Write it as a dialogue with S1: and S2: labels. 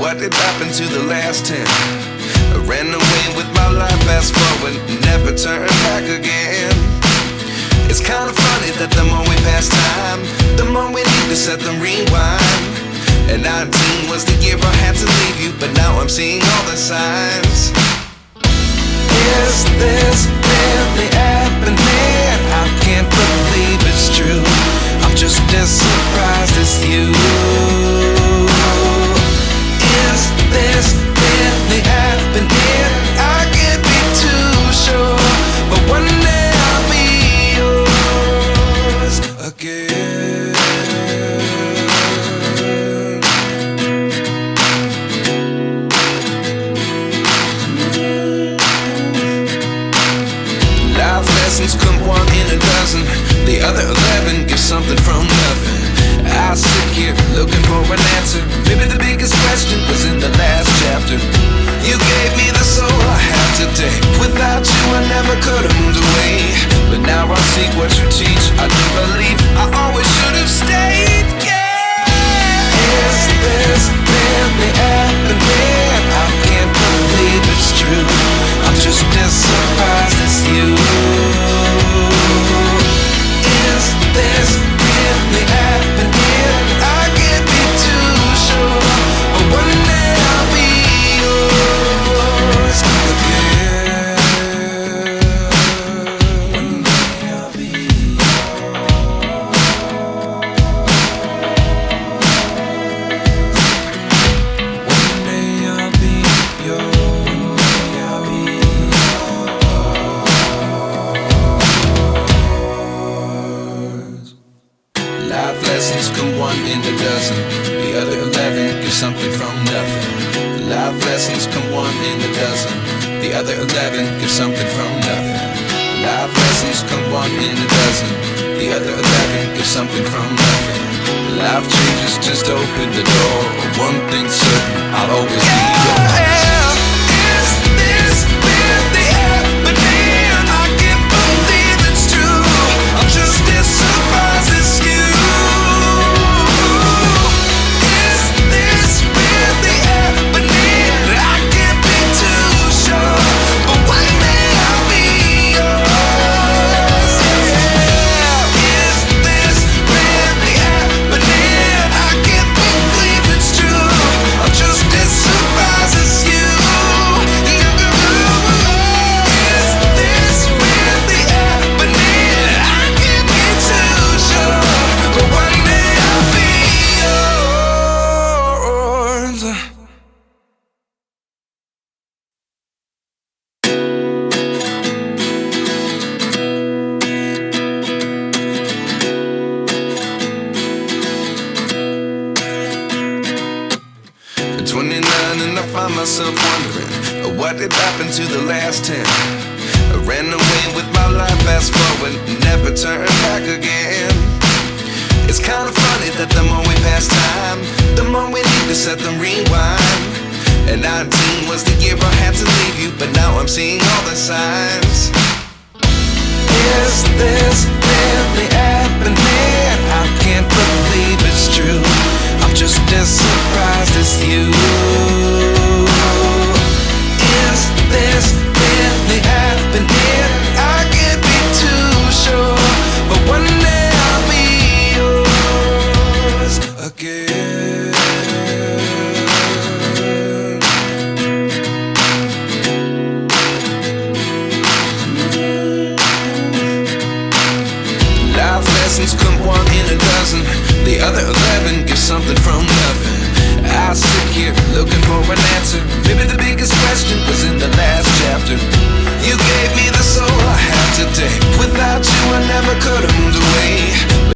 S1: What did happen to the last 10? I ran away with my life, fast forward, never turn back again. It's kinda funny that the more we pass time, the more we need to set the rewind. And 19 was the year I had to leave you, but now I'm seeing all the signs. Is this really happening? I can't believe it's true. I'm just as surprised as you. Is this really happening? I can't be too sure, but one day I'll be yours again. Life lessons come one in a dozen. The other 11 give something from nothing. I sit here looking for an answer. Maybe the biggest question was in the last chapter. You gave me the soul I have today. Without you I never could have moved away. But now I see what you teach. I do believe I always should have stayed. Yeah. Is this really happening? I can't believe it's true. I'm just as surprised as you. Is this really happening? I can't be too sure, but one day I'll be yours again. One day I'll be yours. One day I'll be yours. I'll be yours. Life lessons come one in a dozen. The other 11 give something from nothing. Life lessons come one in a dozen. The other 11 give something from nothing. Life lessons come one in a dozen. The other 11 give something from nothing. Life changes just open the door. One thing's certain, I'll always be yours. Is this really happening? I can't believe it's true. I'm just as surprised as you. Myself wondering what did happen to the last 10. I ran away with my life, fast forward, never turn back again. It's kinda funny that the more we pass time, the more we need to set the rewind. And 19 was the year I had to leave you, but now I'm seeing all the signs. Is this really happening? I can't believe it's true. I'm just as surprised as you. Is this really happening? I can't be too sure, but one day I'll be yours again. Life lessons come one in a dozen. The other 11 give something from nothing. I sit